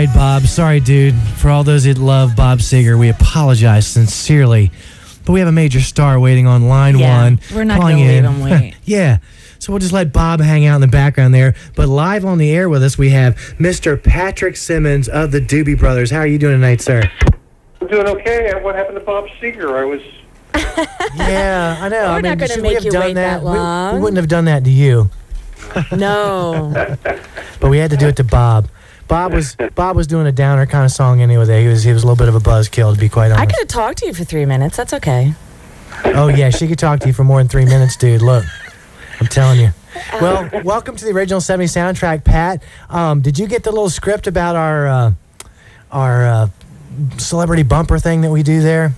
right, Bob. Sorry, dude. For all those that love Bob Seger, we apologize sincerely. But we have a major star waiting on line one. We're not going to leave him wait. Yeah. So we'll just let Bob hang out in the background there. But live on the air with us, we have Mr. Patrick Simmons of the Doobie Brothers. How are you doing tonight, sir? I'm doing okay. What happened to Bob Seger? I was... Yeah, I know. We're not going to make you wait that long. We wouldn't have done that to you. No. But we had to do it to Bob. Bob was doing a downer kind of song anyway. He was a little bit of a buzzkill, to be quite honest. I could have talked to you for 3 minutes. That's okay. Oh, yeah, she could talk to you for more than 3 minutes, dude. Look, I'm telling you. Well, welcome to the original 70s soundtrack, Pat. Did you get the little script about our celebrity bumper thing that we do there?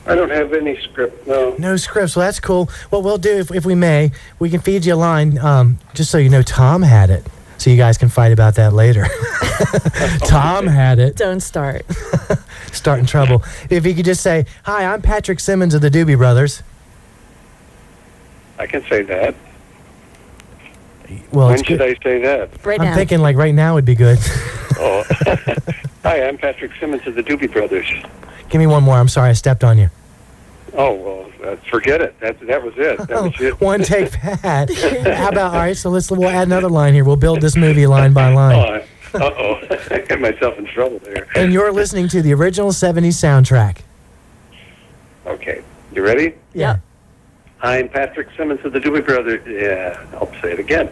I don't have any script, no. No script, so that's cool. What we'll do, if we may, we can feed you a line, just so you know Tom had it, so you guys can fight about that later. Tom had it. Don't start. Starting trouble. If you could just say, "Hi, I'm Patrick Simmons of the Doobie Brothers." I can say that. Well, when should I say that? Right now. I'm thinking like right now would be good. Oh. Hi, I'm Patrick Simmons of the Doobie Brothers. Give me one more. I'm sorry, I stepped on you. Oh, well, forget it. That was it. That was it. One take, Pat. How about, all right, so we'll add another line here. We'll build this movie line by line. Uh-oh. I got myself in trouble there. And you're listening to the original 70s soundtrack. Okay. You ready? Yeah. Hi, I'm Patrick Simmons of the Doobie Brothers. Yeah, I'll say it again.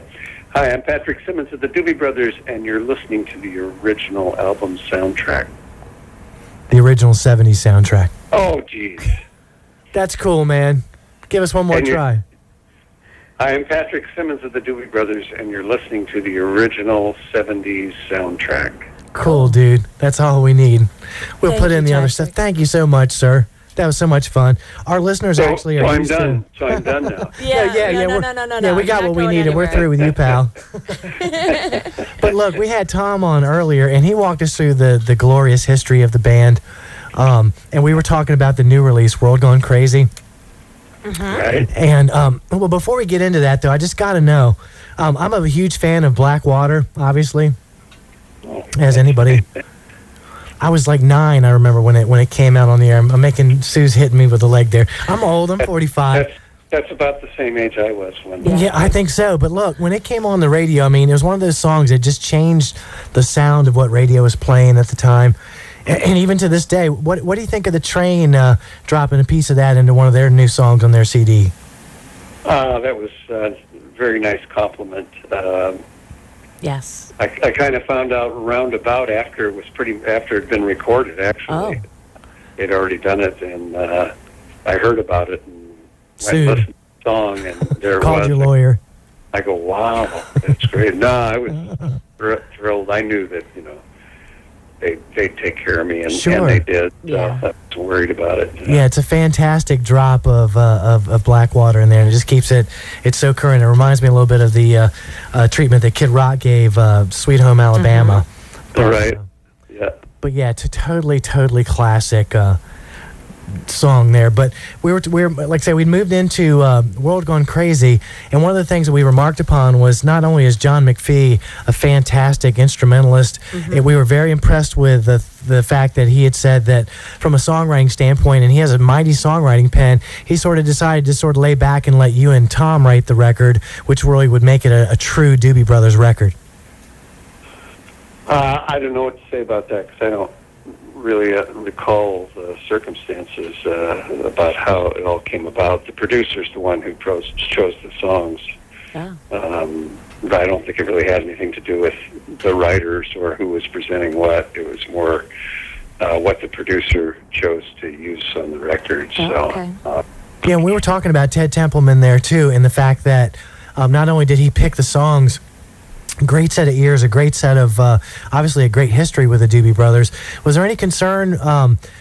Hi, I'm Patrick Simmons of the Doobie Brothers, and you're listening to the original album soundtrack. The original 70s soundtrack. Oh, geez. That's cool, man. Give us one more try. Hi, I'm Patrick Simmons of the Doobie Brothers, and you're listening to the original 70s soundtrack. Cool, dude. That's all we need. We'll put in the other stuff. Thank you so much, sir. That was so much fun. Our listeners actually are used to... So I'm done now. No. Yeah, we got what we needed. We're through with you, pal. But look, we had Tom on earlier, and he walked us through the glorious history of the band. And we were talking about the new release, World Gone Crazy. Right. And, well, before we get into that, though, I just got to know, I'm a huge fan of Blackwater, obviously, as anybody. I was like 9, I remember, when it came out on the air. I'm making... Sue's hitting me with the leg there. I'm old. I'm 45. That's about the same age I was when... Yeah, I think so. But look, when it came on the radio, I mean, it was one of those songs that just changed the sound of what radio was playing at the time. And even to this day, what do you think of the Train dropping a piece of that into one of their new songs on their CD? That was a very nice compliment. Yes. I kind of found out roundabout after it had been recorded. Actually, they'd already done it, and I heard about it and I listened to the song, and there Called was your lawyer. I go, wow, that's great. No, I was thrilled. I knew that they'd take care of me, and they did. Yeah. I was worried about it. Yeah, it's a fantastic drop of Blackwater in there, and it just keeps it's so current. It reminds me a little bit of the treatment that Kid Rock gave Sweet Home Alabama. All right. Yeah. But yeah, it's a totally classic song there. But we're like I say, we'd moved into World Gone Crazy, and one of the things that we remarked upon was not only is John McPhee a fantastic instrumentalist, we were very impressed with the fact that he had said that from a songwriting standpoint, and he has a mighty songwriting pen, he sort of decided to sort of lay back and let you and Tom write the record, which really would make it a true Doobie Brothers record. I don't know what to say about that, because I don't really recall the circumstances about how it all came about. The producer's the one who chose the songs. Yeah. But I don't think it really had anything to do with the writers or who was presenting what. It was more what the producer chose to use on the record. Yeah, we were talking about Ted Templeman there, too, and the fact that not only did he pick the songs, great set of ears, a great set of, obviously a great history with the Doobie Brothers. Was there any concern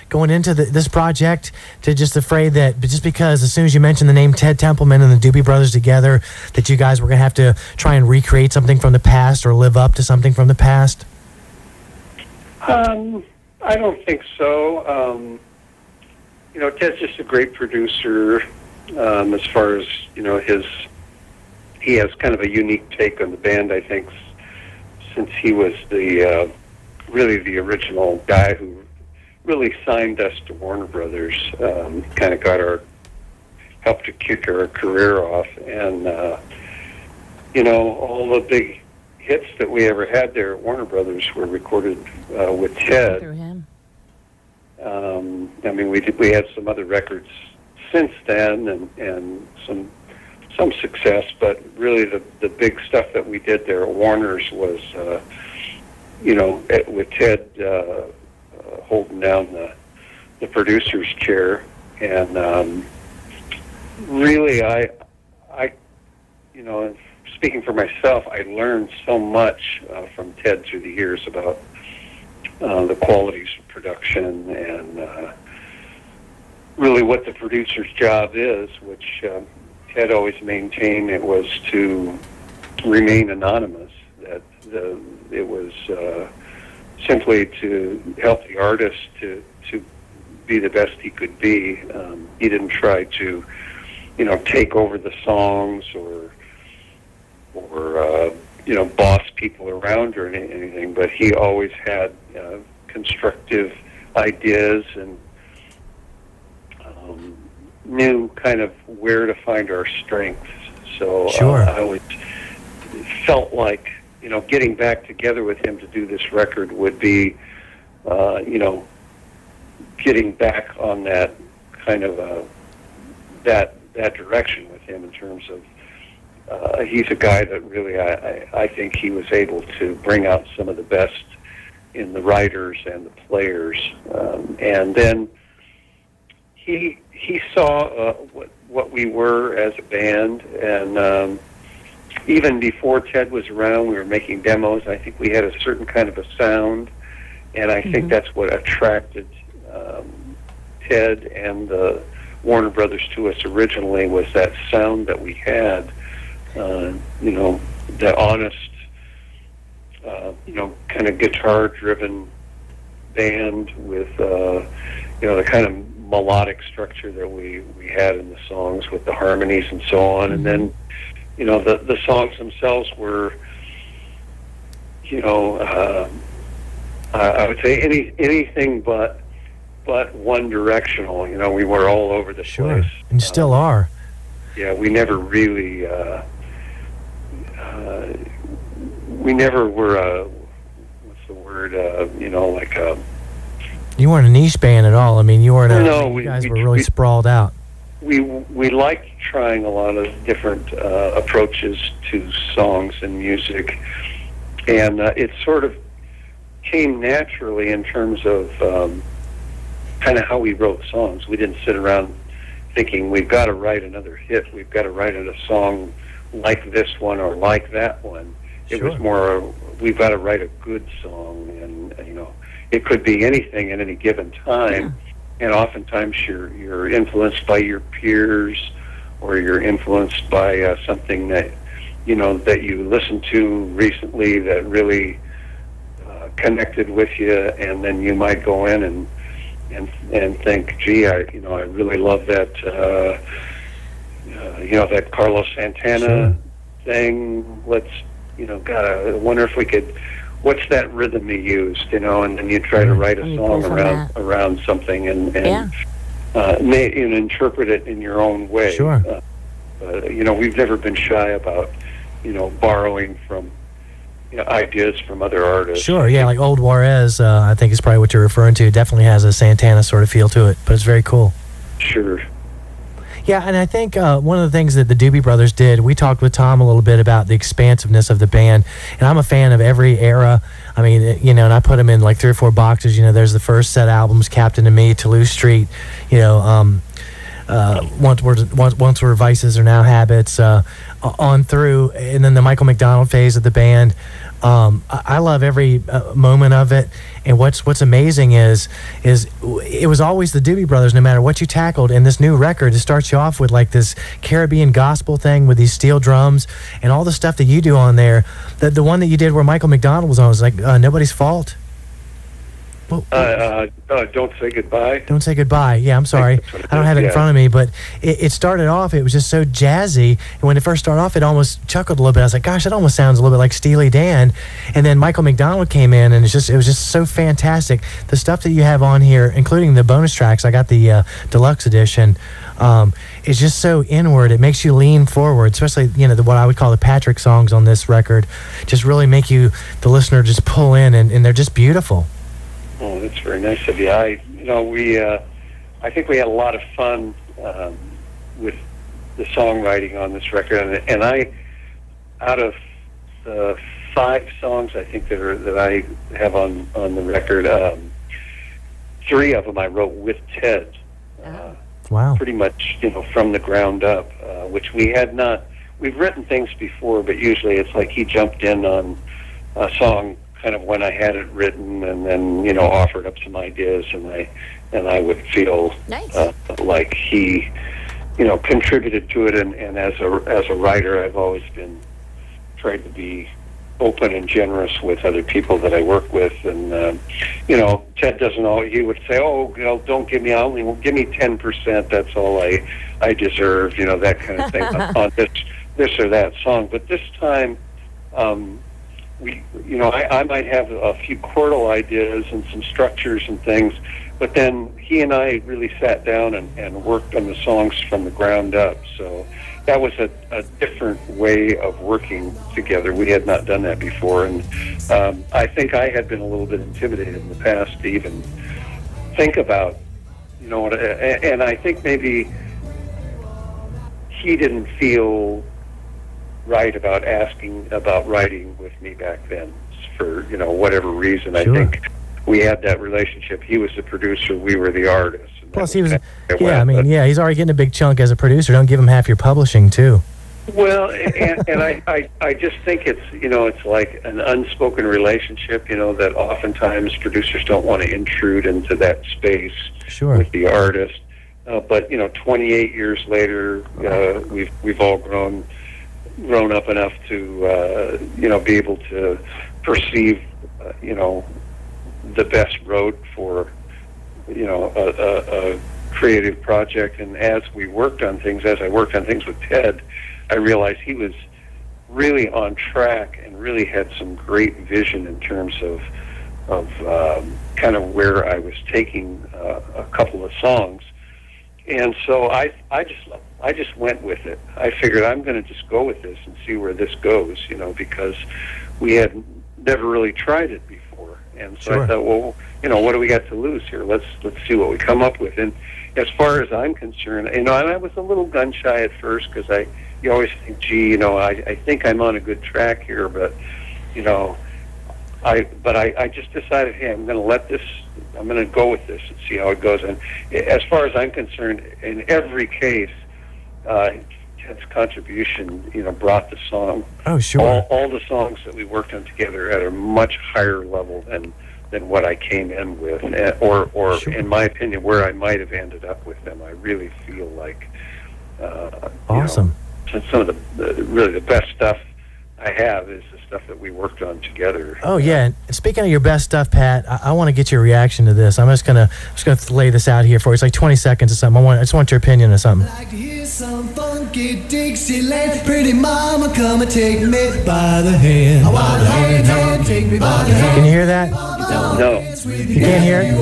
going into this project to just afraid that just because as soon as you mentioned the name Ted Templeman and the Doobie Brothers together, that you guys were going to have to try and recreate something from the past or live up to something from the past? I don't think so. Ted's just a great producer as far as, he has kind of a unique take on the band, I think, since he was the really the original guy who really signed us to Warner Brothers, kind of helped to kick our career off. And, all the big hits that we ever had there at Warner Brothers were recorded with Ted. Through him. We had some other records since then and some success, but really the big stuff that we did there at Warner's was, with Ted holding down the producer's chair. And really, I speaking for myself, I learned so much from Ted through the years about the qualities of production and really what the producer's job is, which Ted always maintained it was to remain anonymous, that it was simply to help the artist to be the best he could be. He didn't try to, take over the songs or boss people around or anything, but he always had constructive ideas and knew kind of where to find our strengths. So sure. I always felt like, getting back together with him to do this record would be, getting back on that kind of that direction with him in terms of he's a guy that really I think he was able to bring out some of the best in the writers and the players, and then he saw what we were as a band, and even before Ted was around, we were making demos. I think we had a certain kind of a sound, and I think that's what attracted Ted and the Warner Brothers to us originally, was that sound that we had. The honest, kind of guitar-driven band with, the kind of melodic structure that we had in the songs with the harmonies and so on. And then, the songs themselves were, I would say anything but one directional. We were all over the place. And still are. Yeah, we never really, we never were, what's the word, You weren't a niche band at all. I mean, you weren't you guys were really sprawled out. We liked trying a lot of different approaches to songs and music, and it sort of came naturally in terms of kind of how we wrote songs. We didn't sit around thinking we've got to write another hit, we've got to write a song like this one or like that one. It was more, we've got to write a good song, and it could be anything at any given time. And oftentimes you're influenced by your peers, or you're influenced by something that that you listened to recently that really connected with you, and then you might go in and think, gee, I really love that that Carlos Santana thing. Let's God, I wonder if we could. What's that rhythm he used? And then you try to write a song around something and interpret it in your own way. Sure. We've never been shy about borrowing from ideas from other artists. Sure, yeah, like Old Juarez, I think is probably what you're referring to. Definitely has a Santana sort of feel to it, but it's very cool. Sure. Yeah, and I think one of the things that the Doobie Brothers did, we talked with Tom a little bit about the expansiveness of the band, and I'm a fan of every era. I mean, and I put them in like 3 or 4 boxes. There's the first set albums, Captain and Me, Toulouse Street, once were Vices Are Now Habits, on through, and then the Michael McDonald phase of the band. I love every moment of it, and what's amazing is it was always the Doobie Brothers, no matter what you tackled. And this new record, it starts you off with like this Caribbean gospel thing with these steel drums and all the stuff that you do on there. The one that you did where Michael McDonald was on was like Nobody's Fault. Don't Say Goodbye. Don't Say Goodbye. Yeah, I'm sorry. I don't have it in front of me, but it started off, it was just so jazzy. And when it first started off, it almost chuckled a little bit. I was like, gosh, that almost sounds a little bit like Steely Dan. And then Michael McDonald came in, and it was just so fantastic. The stuff that you have on here, including the bonus tracks, I got the deluxe edition, is just so inward. It makes you lean forward, especially, what I would call the Patrick songs on this record. Just really make you, the listener, just pull in, and they're just beautiful. Oh, that's very nice of you. I think we had a lot of fun with the songwriting on this record, and I, out of the 5 songs I think that I have on the record, 3 of them I wrote with Ted. Wow. Pretty much, from the ground up, which we had not. We've written things before, but usually it's like he jumped in on a song kind of when I had it written, and then offered up some ideas, and I would feel nice. Like he contributed to it, and as a writer, I've always been tried to be open and generous with other people that I work with, and Ted doesn't always. He would say, don't give me, give me 10%. That's all I deserve. That kind of thing on this or that song. But this time, I might have a few chordal ideas and some structures and things, but then he and I really sat down and worked on the songs from the ground up. So that was a different way of working together. We had not done that before, and I think I had been a little bit intimidated in the past to even think about, and I think maybe he didn't feel right about asking about writing with me back then for whatever reason. Sure. I think we had that relationship. He was the producer, we were the artists. Plus he was he's already getting a big chunk as a producer. Don't give him half your publishing too. Well, and I just think it's it's like an unspoken relationship, that oftentimes producers don't want to intrude into that space. Sure. With the artist. But 28 years later, we've all grown up enough to be able to perceive the best road for a creative project. And as I worked on things with Ted, I realized he was really on track and really had some great vision in terms of kind of where I was taking a couple of songs. And so I just went with it. I figured I'm going to just go with this and see where this goes, because we had never really tried it before. And so sure. I thought, well, what do we got to lose here? Let's see what we come up with. And as far as I'm concerned, and I was a little gun shy at first because you always think, gee, I think I'm on a good track here, but I just decided, hey, I'm going to go with this and see how it goes. And as far as I'm concerned, in every case, Ted's contribution, brought the song. Oh, sure. All the songs that we worked on together at a much higher level than what I came in with, or sure. In my opinion, where I might have ended up with them. I really feel like awesome. Some of the best stuff I have is the stuff that we worked on together. Oh yeah. And speaking of your best stuff, Pat, I want to get your reaction to this. I'm just gonna lay this out here for you. It's like 20 seconds or something. I just want your opinion on something. Like to hear some funky Dixieland. Pretty mama, come and take me by the hand. I want to hand, take me by the hand. Can you hear that? No. You can't hear it?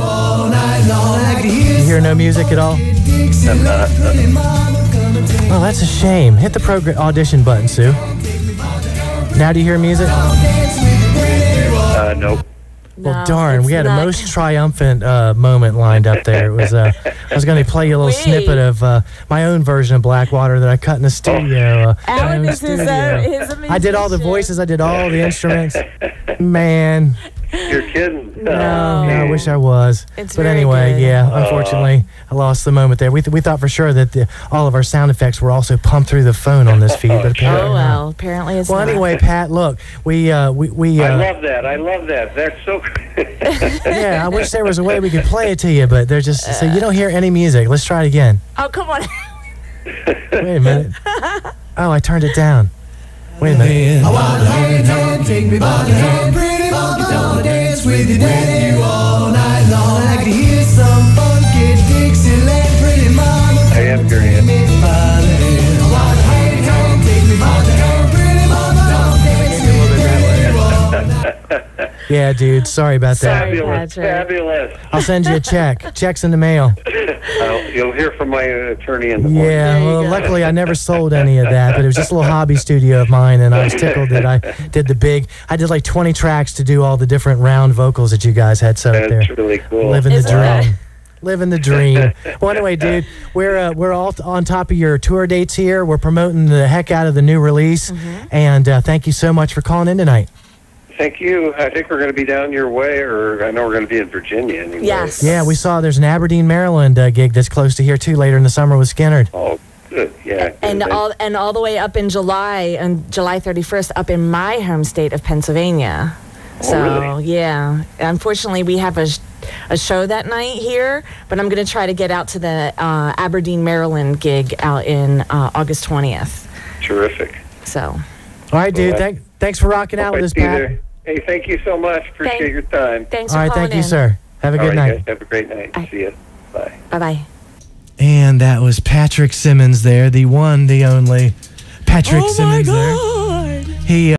You hear no music at all? I'm not. Oh, that's a shame. Hit the audition button, Sue. Now do you hear music? Nope. Well, darn, we had a most triumphant moment lined up there. It was I was going to play you a little snippet of my own version of Blackwater that I cut in the studio. Alan is his I did all the voices. I did all the instruments. Man. You're kidding. No, I wish I was. It's but anyway, good. yeah, unfortunately, I lost the moment there. We thought for sure that all of our sound effects were also pumped through the phone on this feed, but apparently not. Apparently it's well, not. Anyway, Pat, look, we I love that. That's so yeah, I wish there was a way we could play it to you, but there's just so you don't hear any music. Let's try it again. Oh, come on. Wait a minute. Oh, I turned it down. Wait a minute. I want to hand, take me by the hand. Pretty mama, dance with you all night Yeah, dude. Sorry about that. Fabulous. Fabulous. I'll send you a check. Check's in the mail. You'll hear from my attorney in the morning. Yeah, well, luckily I never sold any of that, but it was just a little hobby studio of mine, and I was tickled that I did I did like 20 tracks to do all the different round vocals that you guys had set up there. That's really cool. Living the dream. Living the dream. Well, anyway, dude, we're all on top of your tour dates here. We're promoting the heck out of the new release, and thank you so much for calling in tonight. Thank you. I think we're going to be down your way, or I know we're going to be in Virginia anyway. Yes. Yeah, we saw there's an Aberdeen, Maryland gig that's close to here too later in the summer with Skinnerd. Oh, good. Yeah. And all the way up in July, on July 31st, up in my home state of Pennsylvania. So, really? Yeah. Unfortunately, we have a show that night here, but I'm going to try to get out to the Aberdeen, Maryland gig out in August 20th. Terrific. So. All right, dude. Thanks for rocking out with us, Pat. Hey, thank you so much. Appreciate your time. Thanks for calling in. All right, thank you, sir. Have a good night. Guys, have a great night. See you. Bye. Bye-bye. And that was Patrick Simmons there, the one, the only Patrick Simmons there. He